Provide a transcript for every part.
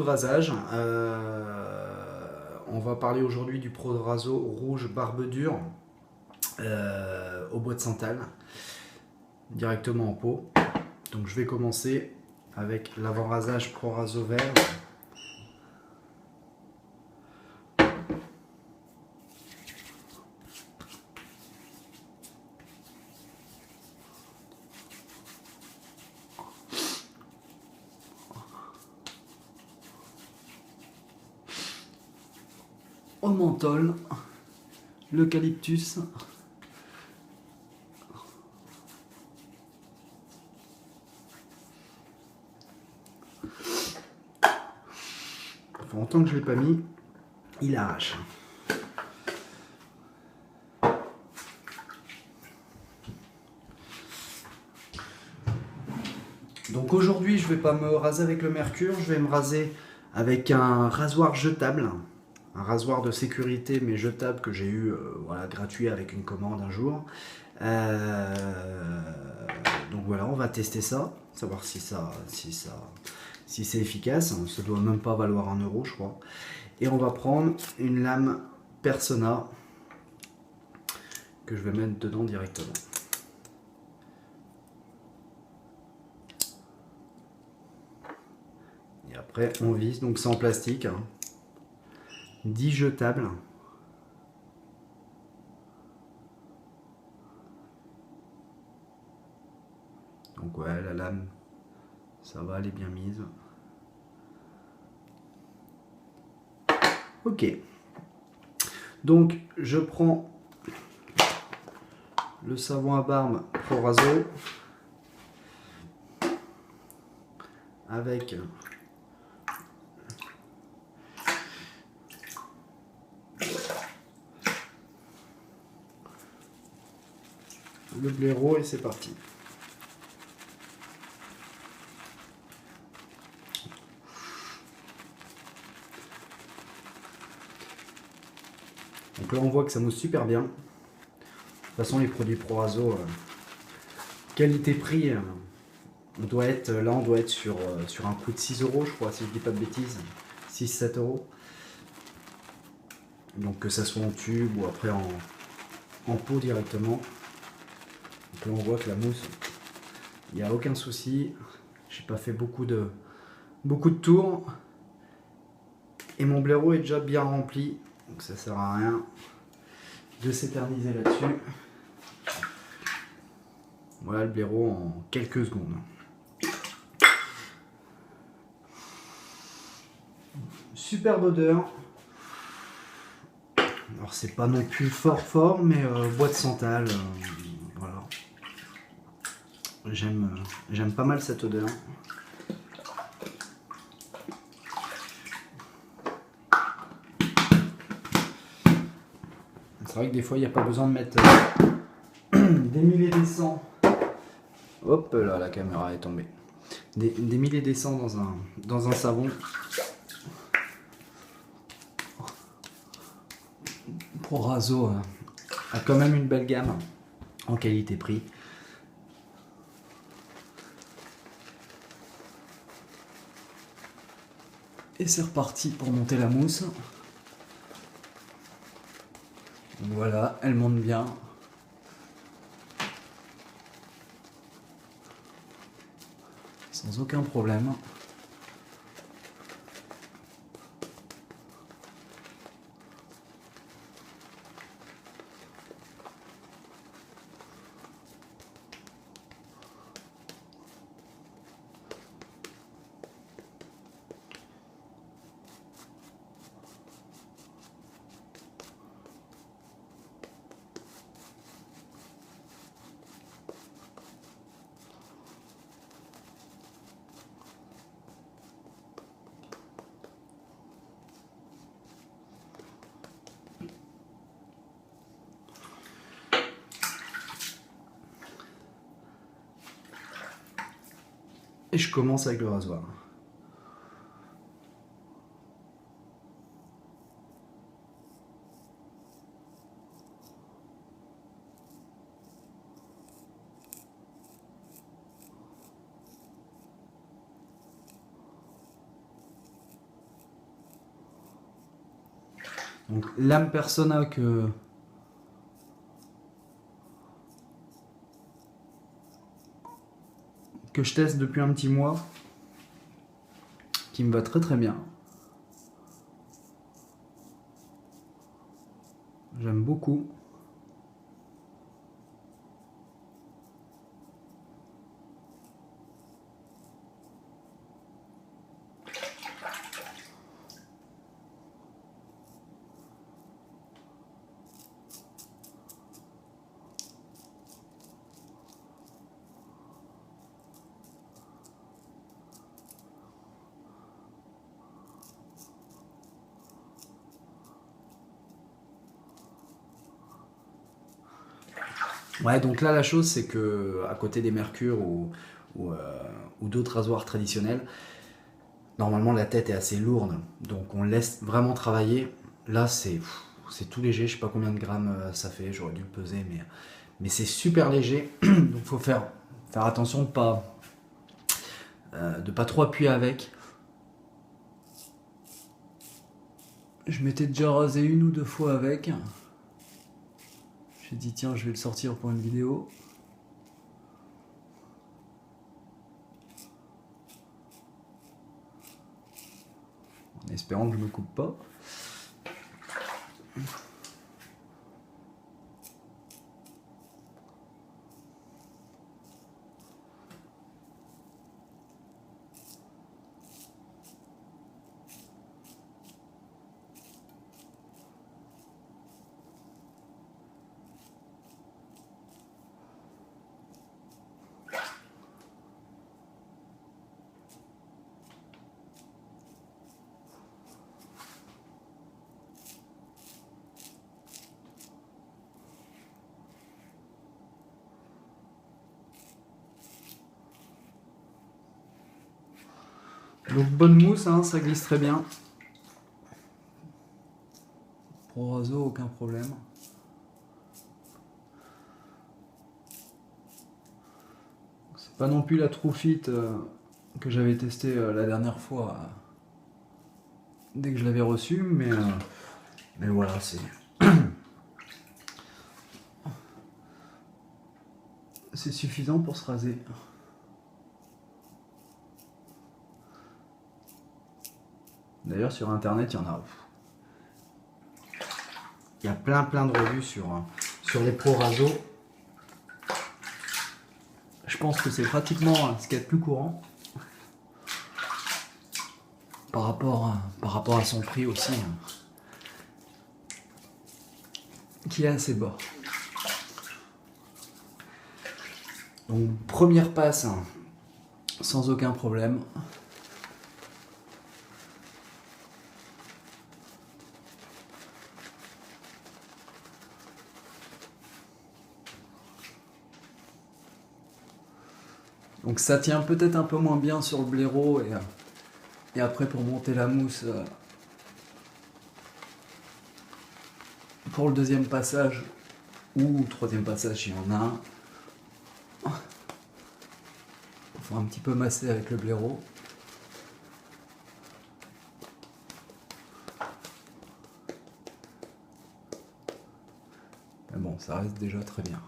rasage. On va parler aujourd'hui du Pro Raso rouge barbe dure au bois de santal, directement en pot. Donc je vais commencer avec l'avant-rasage Pro Raso vert. Au menthol, l'eucalyptus, ça fait longtemps que je ne l'ai pas mis, il arrache. Donc aujourd'hui je ne vais pas me raser avec le mercure, je vais me raser avec un rasoir jetable. Un rasoir de sécurité mais jetable que j'ai eu voilà, gratuit avec une commande un jour. Donc voilà, on va tester ça, savoir si c'est efficace. Ça doit même pas valoir 1 euro je crois. Et on va prendre une lame Personna que je vais mettre dedans directement. Et après on visse, donc c'est en plastique. Hein. 10 jetables. Donc ouais, la lame, ça va, elle est bien mise. Ok. Donc je prends le savon à barbe Pro Raso avec le blaireau et c'est parti. Donc là on voit que ça mousse super bien. De toute façon les produits Pro Raso, qualité-prix, on doit être sur un coût de 6 euros je crois si je dis pas de bêtises. 6-7 euros. Donc que ça soit en tube ou après en pot directement. Donc là on voit que la mousse, il n'y a aucun souci. J'ai pas fait beaucoup de tours. Et mon blaireau est déjà bien rempli. Donc ça sert à rien de s'éterniser là-dessus. Voilà le blaireau en quelques secondes. Superbe odeur. Alors c'est pas non plus fort mais bois de santal. Voilà. J'aime pas mal cette odeur. C'est vrai que des fois il n'y a pas besoin de mettre des milliers des cents. Hop là, la caméra est tombée. Des milliers des cents dans un savon. Pro Raso a quand même une belle gamme en qualité-prix. Et c'est reparti pour monter la mousse. Voilà, elle monte bien. Sans aucun problème. Et je commence avec le rasoir. Donc l'âme persona que je teste depuis un petit mois, qui me va très très bien. J'aime beaucoup. Ouais, donc là la chose c'est que à côté des mercures ou d'autres rasoirs traditionnels, normalement la tête est assez lourde, donc on laisse vraiment travailler. Là c'est tout léger, je sais pas combien de grammes ça fait, j'aurais dû le peser, mais c'est super léger, donc faut faire attention de pas trop appuyer avec. Je m'étais déjà rasé une ou deux fois avec. J'ai dit tiens je vais le sortir pour une vidéo. En espérant que je me coupe pas. Donc bonne mousse, hein, ça glisse très bien. Pro raso, aucun problème. C'est pas non plus la True Fit que j'avais testé la dernière fois dès que je l'avais reçu, mais voilà, c'est c'est suffisant pour se raser. D'ailleurs sur internet il y a plein de revues sur les Pro Raso. Je pense que c'est pratiquement ce qu'il y a de plus courant par rapport à son prix aussi, qui est assez bas. Donc première passe, sans aucun problème. Donc ça tient peut-être un peu moins bien sur le blaireau et après pour monter la mousse pour le deuxième passage ou troisième passage s'il y en a un. Il faut un petit peu masser avec le blaireau. Mais bon, ça reste déjà très bien.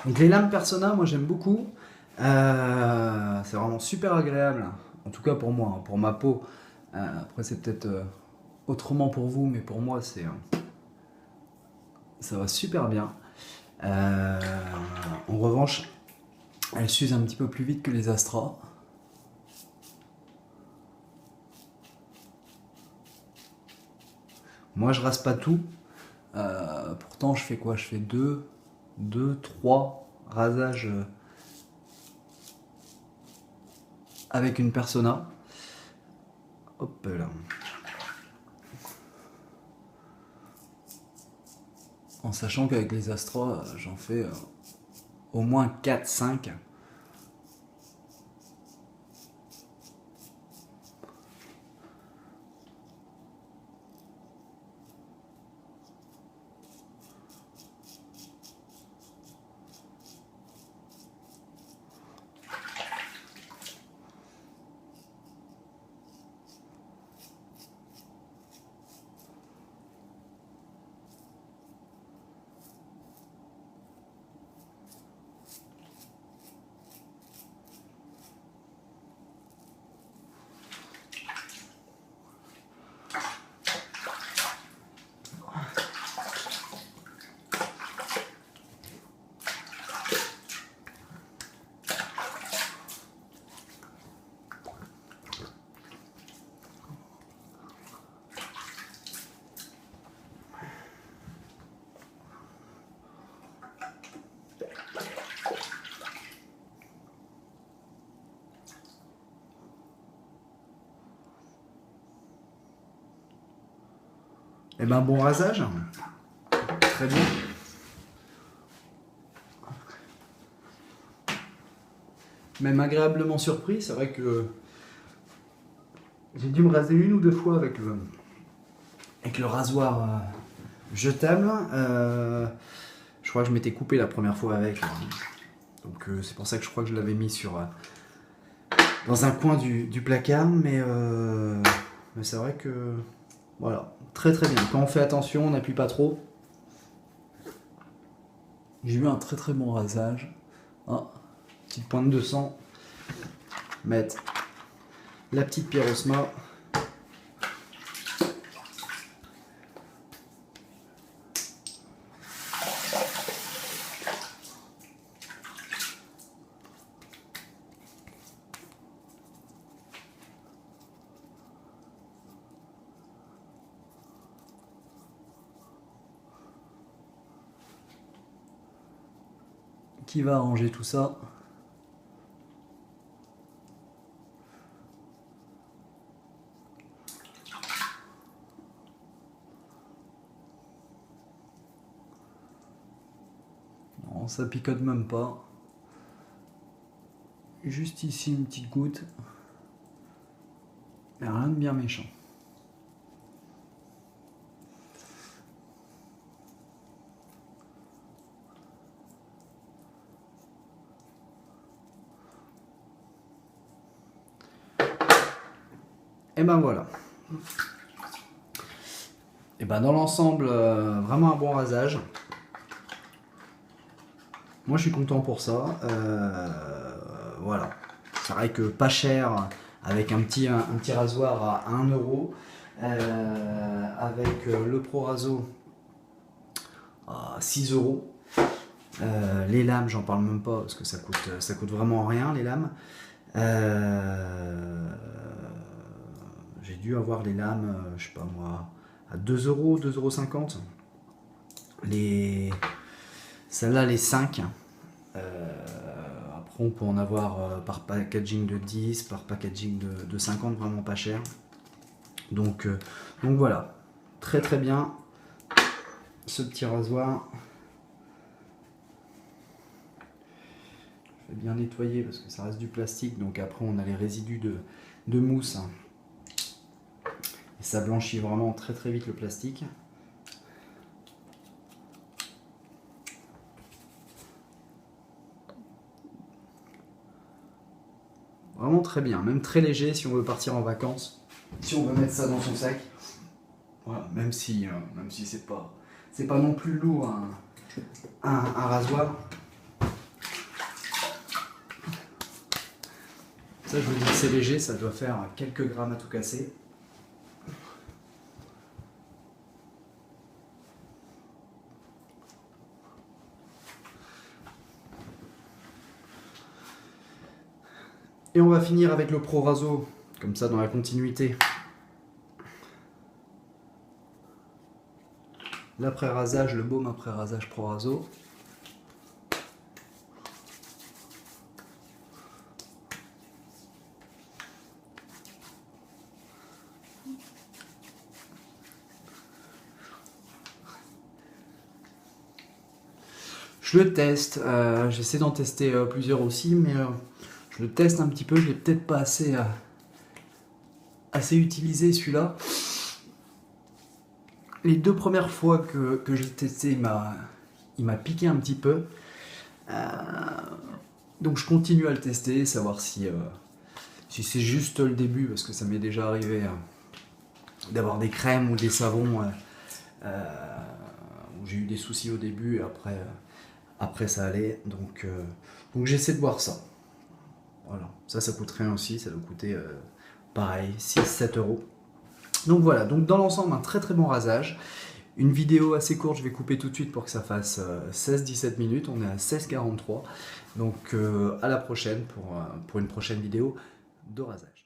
Donc les lames Personna, moi j'aime beaucoup. C'est vraiment super agréable. En tout cas pour moi, hein, pour ma peau. Après c'est peut-être autrement pour vous, mais pour moi ça va super bien. En revanche, elle s'use un petit peu plus vite que les Astra. Moi je rase pas tout. Pourtant je fais quoi? Je fais 3 rasages avec une Persona. Hop là. En sachant qu'avec les Astra, j'en fais au moins 4-5. Et ben bon rasage. Très bien. Même agréablement surpris, c'est vrai que j'ai dû me raser 1 ou 2 fois avec le rasoir jetable. Je crois que je m'étais coupé la première fois avec. Donc c'est pour ça que je crois que je l'avais mis dans un coin du placard. Mais c'est vrai que voilà, très très bien. Quand on fait attention, on n'appuie pas trop. J'ai eu un très très bon rasage. Ah, petite pointe de sang. Mettre la petite pierre Osma. Qui va arranger tout ça. Non, ça picote même pas. Juste ici une petite goutte. Mais rien de bien méchant. Et ben voilà. Et ben dans l'ensemble, vraiment un bon rasage. Moi je suis content pour ça. Voilà. C'est vrai que pas cher, avec un petit rasoir à 1 euro. Avec le Pro Raso à 6 euros. Les lames, j'en parle même pas parce que ça coûte vraiment rien les lames. J'ai dû avoir les lames, je sais pas moi, à 2 euros, 2,50 €. Celles-là, les 5. Après, on peut en avoir par packaging de 10, par packaging de 50, vraiment pas cher. Donc voilà, très très bien ce petit rasoir. Je vais bien nettoyer parce que ça reste du plastique, donc après on a les résidus de mousse. Et ça blanchit vraiment très très vite le plastique. Vraiment très bien, même très léger si on veut partir en vacances. Si on veut mettre ça dans son sac. Voilà, même si c'est pas non plus lourd un rasoir. Ça, je vous dis que c'est léger, ça doit faire quelques grammes à tout casser. Et on va finir avec le Pro Raso, comme ça dans la continuité. L'après-rasage, le baume après-rasage Pro Raso. Je le teste, j'essaie d'en tester plusieurs aussi, mais je le teste un petit peu, je l'ai peut-être pas assez utilisé celui-là. Les 2 premières fois que je l'ai testé, il m'a piqué un petit peu. Donc je continue à le tester, savoir si c'est juste le début, parce que ça m'est déjà arrivé d'avoir des crèmes ou des savons où j'ai eu des soucis au début et après ça allait. Donc j'essaie de voir ça. Voilà, ça coûte rien aussi, ça doit coûter pareil, 6-7 euros. Donc voilà, donc dans l'ensemble, un très très bon rasage. Une vidéo assez courte, je vais couper tout de suite pour que ça fasse 16-17 minutes. On est à 16,43. Donc à la prochaine pour une prochaine vidéo de rasage.